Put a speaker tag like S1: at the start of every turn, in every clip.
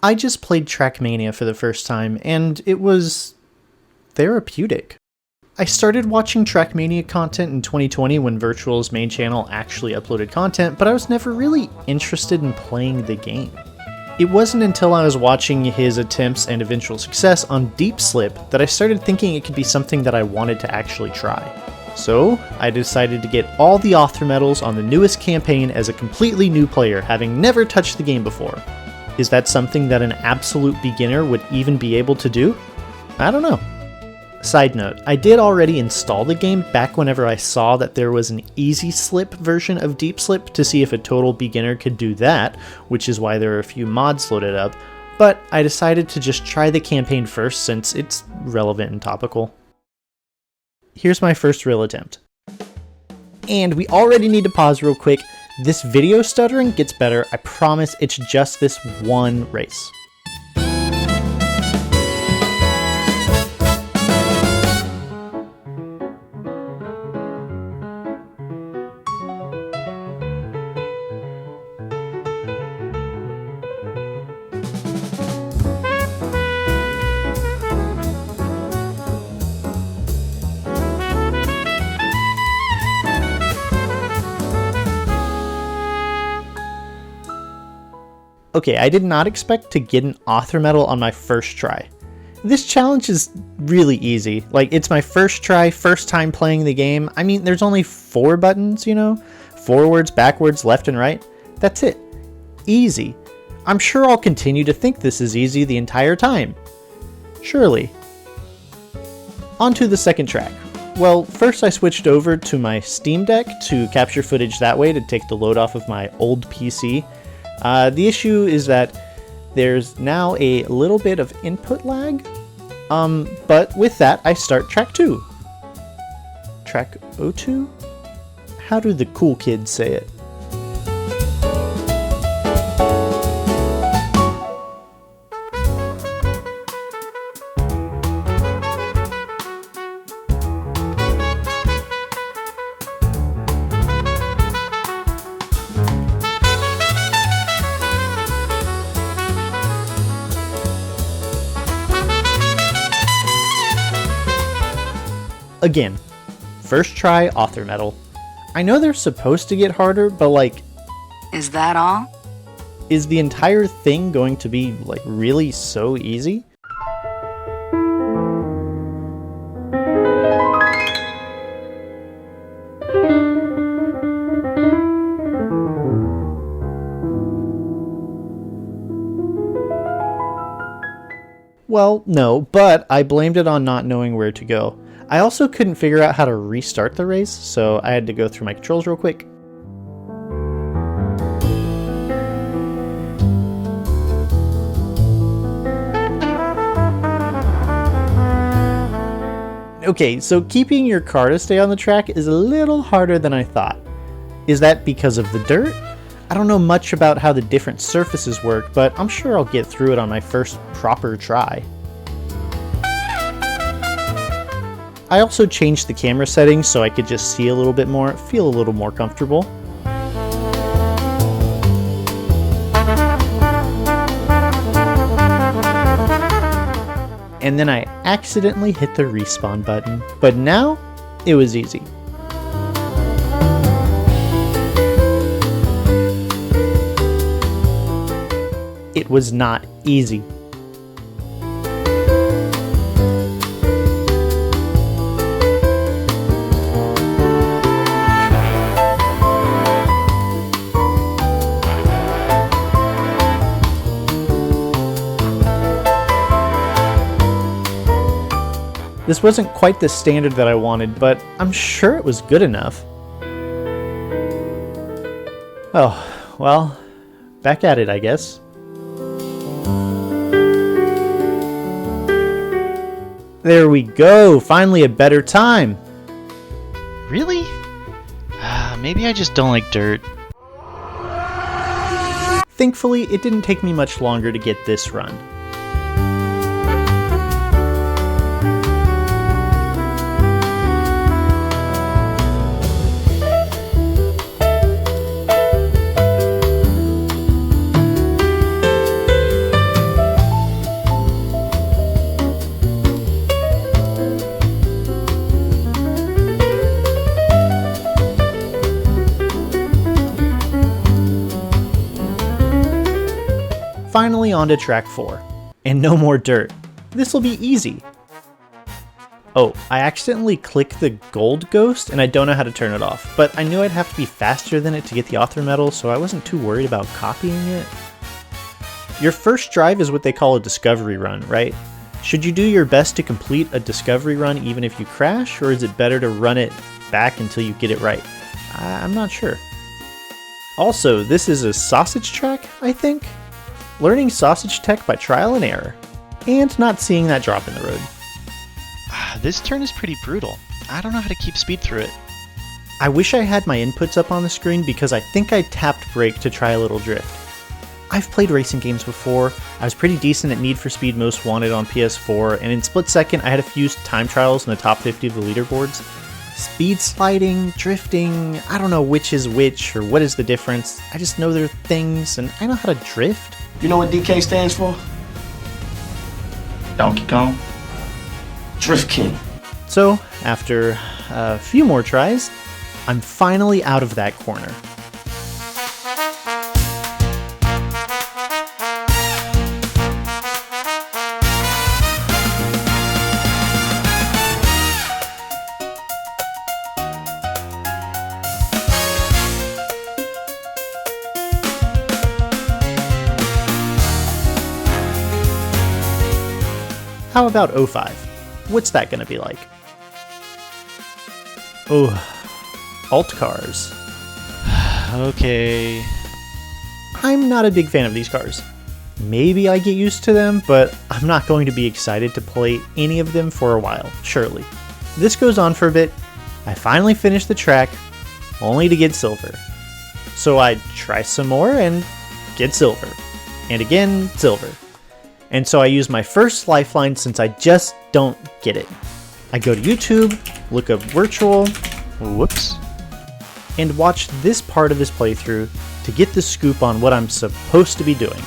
S1: I just played Trackmania for the first time, and it was therapeutic. I started watching Trackmania content in 2020 when Virtual's main channel actually uploaded content, but I was never really interested in playing the game. It wasn't until I was watching his attempts and eventual success on Deep Slip that I started thinking it could be something that I wanted to actually try. So, I decided to get all the author medals on the newest campaign as a completely new player, having never touched the game before. Is that something that an absolute beginner would even be able to do? I don't know. Side note, I did already install the game back whenever I saw that there was an easy slip version of Deep Slip to see if a total beginner could do that, which is why there are a few mods loaded up, but I decided to just try the campaign first since it's relevant and topical. Here's my first real attempt. And we already need to pause real quick. This video stuttering gets better, I promise. It's just this one race. Okay, I did not expect to get an author medal on my first try. This challenge is really easy. Like, it's my first try, first time playing the game. I mean, there's only 4 buttons, you know? Forwards, backwards, left and right. That's it. Easy. I'm sure I'll continue to think this is easy the entire time. Surely. On to the second track. Well, first I switched over to my Steam Deck to capture footage that way to take the load off of my old PC. The issue is that there's now a little bit of input lag, but with that I start track 2. Track 02? How do the cool kids say it? Again, first try author medal. I know they're supposed to get harder, but like...
S2: Is that all?
S1: Is the entire thing going to be like really so easy? Well, no, but I blamed it on not knowing where to go. I also couldn't figure out how to restart the race, so I had to go through my controls real quick. Okay, so keeping your car to stay on the track is a little harder than I thought. Is that because of the dirt? I don't know much about how the different surfaces work, but I'm sure I'll get through it on my first proper try. I also changed the camera settings so I could just see a little bit more, feel a little more comfortable. And then I accidentally hit the respawn button, but now it was easy. It was not easy. This wasn't quite the standard that I wanted, but I'm sure it was good enough. Oh, well, back at it, I guess. There we go, finally a better time.
S3: Really? Maybe I just don't like dirt.
S1: Thankfully, it didn't take me much longer to get this run. finally on to track 4. And no more dirt. This'll be easy. Oh, I accidentally clicked the gold ghost and I don't know how to turn it off, but I knew I'd have to be faster than it to get the author medal, so I wasn't too worried about copying it. Your first drive is what they call a discovery run, right? Should you do your best to complete a discovery run even if you crash, or is it better to run it back until you get it right? I'm not sure. Also, this is a sausage track, I think? Learning sausage tech by trial and error, and not seeing that drop in the road.
S3: This turn is pretty brutal. I don't know how to keep speed through it.
S1: I wish I had my inputs up on the screen because I think I tapped brake to try a little drift. I've played racing games before. I was pretty decent at Need for Speed Most Wanted on PS4, and in Split Second I had a few time trials in the top 50 of the leaderboards. Speed sliding, drifting, I don't know which is which or what is the difference. I just know they're things, and I know how to drift.
S4: You know what DK stands for? Donkey Kong. Drift King.
S1: So, after a few more tries, I'm finally out of that corner. How about 05? What's that gonna be like? Oh, alt cars.
S3: Okay.
S1: I'm not a big fan of these cars. Maybe I get used to them, but I'm not going to be excited to play any of them for a while, surely. This goes on for a bit. I finally finish the track, only to get silver. So I try some more and get silver. And again, silver. And so I use my first lifeline since I just don't get it. I go to YouTube, look up virtual,
S3: Whoops.
S1: and watch this part of his playthrough to get the scoop on what I'm supposed to be doing.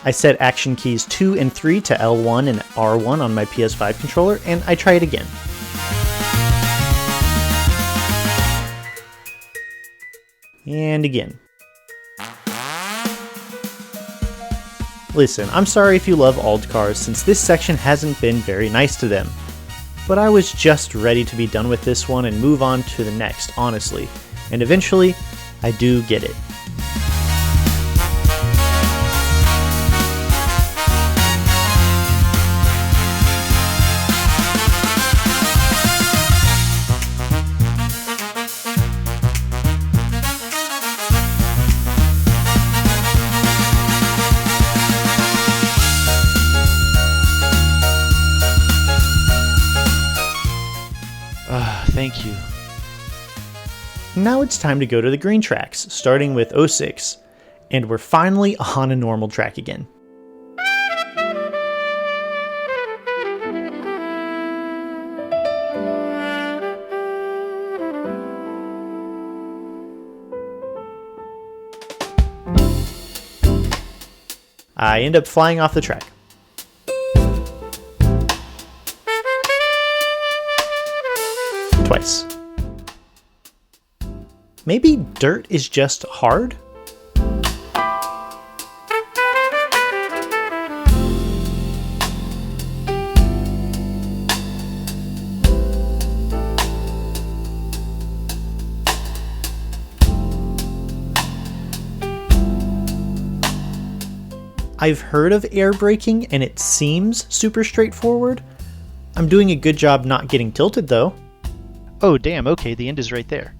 S1: I set action keys 2 and 3 to L1 and R1 on my PS5 controller, and I try it again. And again. Listen, I'm sorry if you love alt cars since this section hasn't been very nice to them. But I was just ready to be done with this one and move on to the next, honestly. And eventually, I do get it.
S3: Thank you.
S1: Now it's time to go to the green tracks, starting with 06, and we're finally on a normal track again. I end up flying off the track. Twice. Maybe dirt is just hard? I've heard of air braking and it seems super straightforward. I'm doing a good job not getting tilted though.
S3: Oh damn, okay, the end is right there.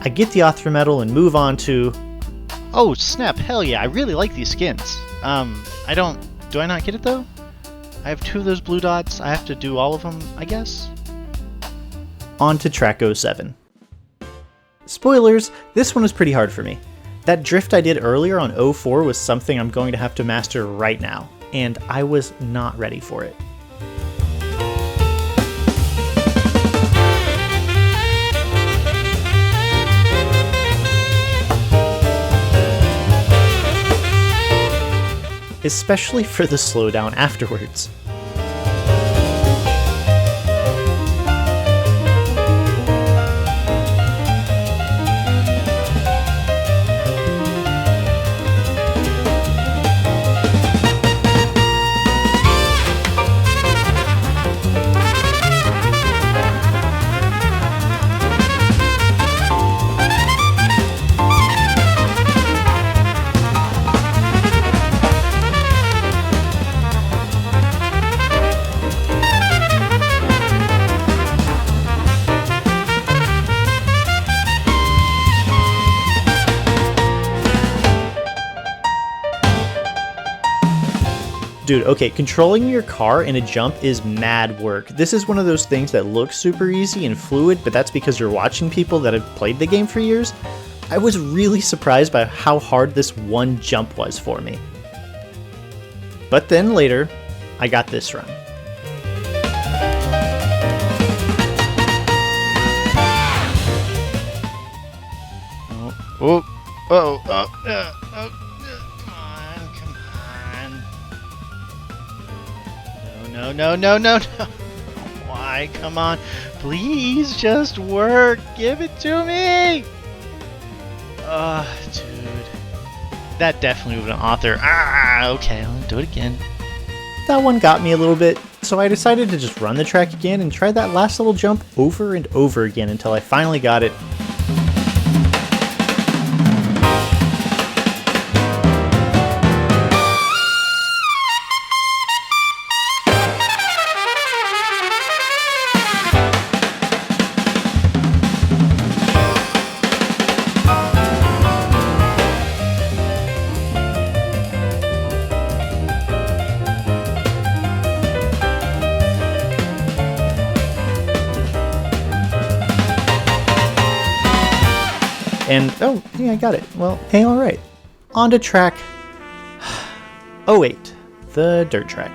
S1: I get the author medal and move on to...
S3: Oh snap, hell yeah, I really like these skins. Do I not get it though? I have 2 of those blue dots, I have to do all of them, I guess?
S1: On to track 07. Spoilers, this one was pretty hard for me. That drift I did earlier on 04 was something I'm going to have to master right now, and I was not ready for it. Especially for the slowdown afterwards. Dude, okay, controlling your car in a jump is mad work. This is one of those things that looks super easy and fluid, but that's because you're watching people that have played the game for years. I was really surprised by how hard this one jump was for me. But then later, I got this run. No. Why? Come on. Please just work. Give it to me. Dude. That definitely would have been author. Okay, I'll do it again. That one got me a little bit, so I decided to just run the track again and try that last little jump over and over again until I finally got it. And, oh, yeah, I got it. Well, hey, alright. On to track 08, the dirt track.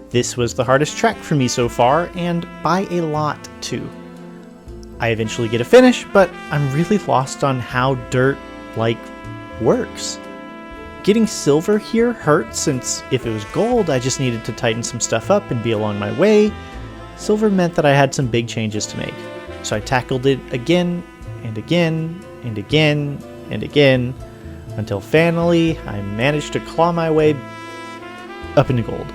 S1: This was the hardest track for me so far, and by a lot, too. I eventually get a finish, but I'm really lost on how dirt, works. Getting silver here hurt, since if it was gold, I just needed to tighten some stuff up and be along my way. Silver meant that I had some big changes to make, so I tackled it again and again and again and again, until finally I managed to claw my way up into gold.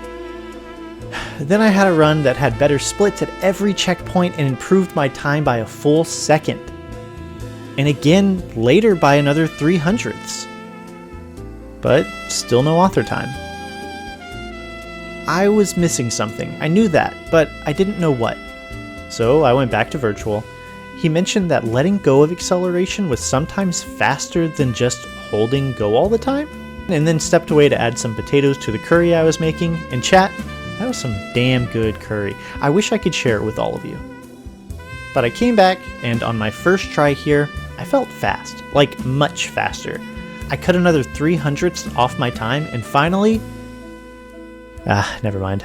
S1: Then I had a run that had better splits at every checkpoint and improved my time by a full second. And again later by another 3/100ths. But still no author time. I was missing something. I knew that, but I didn't know what. So I went back to virtual. He mentioned that letting go of acceleration was sometimes faster than just holding go all the time, and then stepped away to add some potatoes to the curry I was making. And chat, that was some damn good curry. I wish I could share it with all of you. But I came back, and on my first try here, I felt fast, much faster. I cut another 3/100ths off my time, and finally... never mind.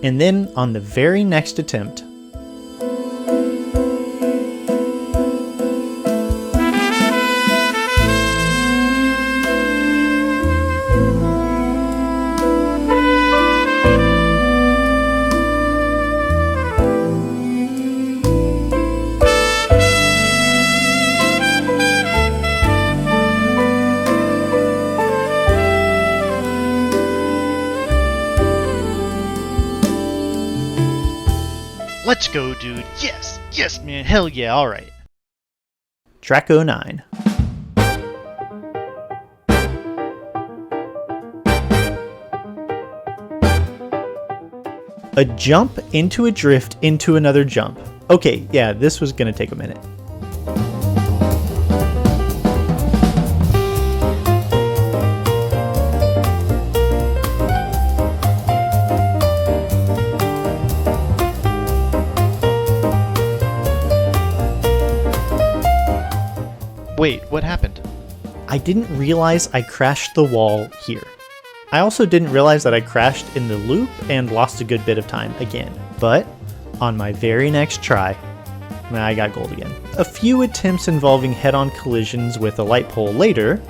S1: And then, on the very next attempt...
S3: Let's go, dude. Yes, man. Hell yeah. All right.
S1: Track 09. A jump into a drift into another jump. Okay, yeah, this was gonna take a minute.
S3: Wait, what happened?
S1: I didn't realize I crashed the wall here. I also didn't realize that I crashed in the loop and lost a good bit of time again. But on my very next try, I got gold again. A few attempts involving head-on collisions with a light pole later,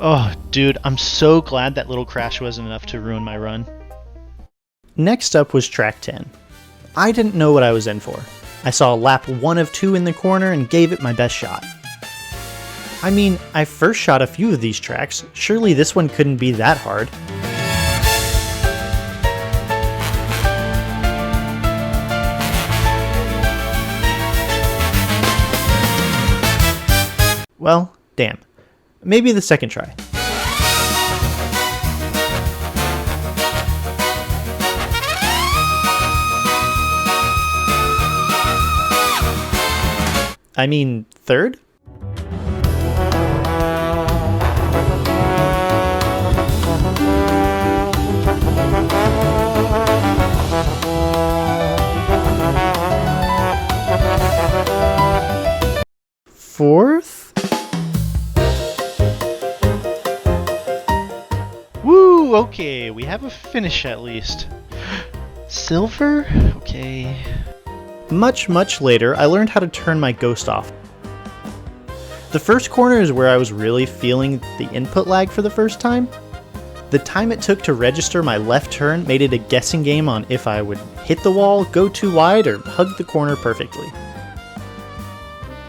S3: Oh, dude, I'm so glad that little crash wasn't enough to ruin my run.
S1: Next up was track 10. I didn't know what I was in for. I saw lap 1 of 2 in the corner and gave it my best shot. I mean, I first shot a few of these tracks, surely this one couldn't be that hard. Well, damn. Maybe the second try. I mean, third? Fourth?
S3: Woo, okay, we have a finish at least. Silver? Okay.
S1: Much later, I learned how to turn my ghost off. The first corner is where I was really feeling the input lag for the first time. The time it took to register my left turn made it a guessing game on if I would hit the wall, go too wide, or hug the corner perfectly.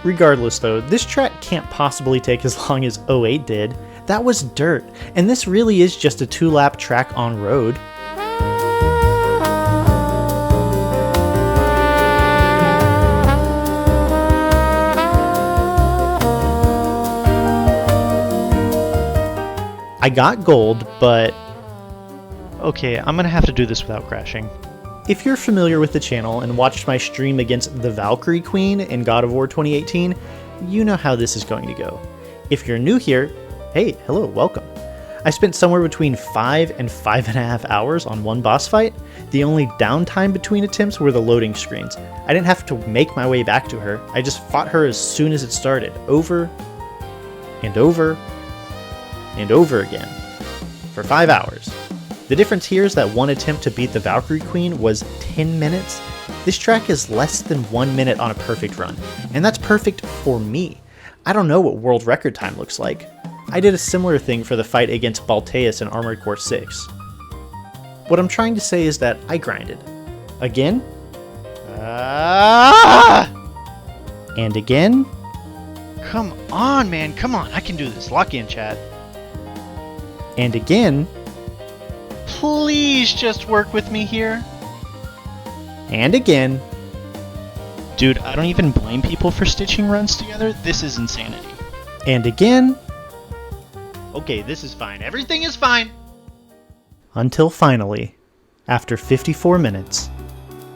S1: Regardless though, this track can't possibly take as long as 08 did. That was dirt, and this really is just a 2-lap track on road. I got gold, but
S3: Okay, I'm gonna have to do this without crashing.
S1: if you're familiar with the channel and watched my stream against the Valkyrie Queen in God of War 2018, you know how this is going to go. If you're new here, hey, hello, welcome. I spent somewhere between 5 and 5.5 hours on one boss fight. The only downtime between attempts were the loading screens. I didn't have to make my way back to her, I just fought her as soon as it started, over and over and over again, for 5 hours. The difference here is that one attempt to beat the Valkyrie Queen was 10 minutes. This track is less than 1 minute on a perfect run, and that's perfect for me. I don't know what world record time looks like. I did a similar thing for the fight against Balteus in Armored Core 6. What I'm trying to say is that I grinded. Again. And again.
S3: Come on, man, come on, I can do this. Lock in, Chad.
S1: And again.
S3: Please just work with me here.
S1: And again.
S3: Dude, I don't even blame people for stitching runs together. This is insanity.
S1: And again.
S3: Okay, this is fine. Everything is fine.
S1: Until finally, after 54 minutes,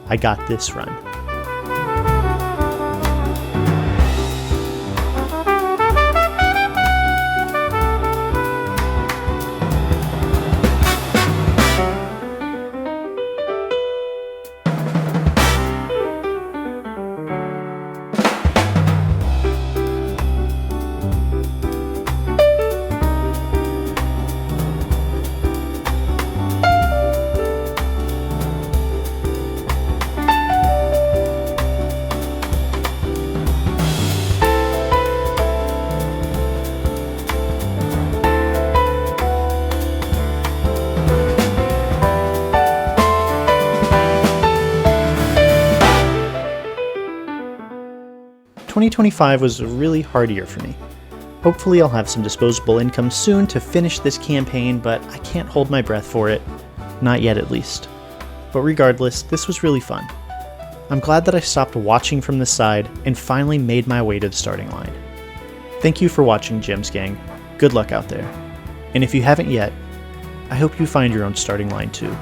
S1: I got this run. "2025 was a really hard year for me. Hopefully I'll have some disposable income soon to finish this campaign, but I can't hold my breath for it. Not yet at least. But regardless, this was really fun. I'm glad that I stopped watching from the side and finally made my way to the starting line. Thank you for watching, Gems Gang. Good luck out there. And if you haven't yet, I hope you find your own starting line too.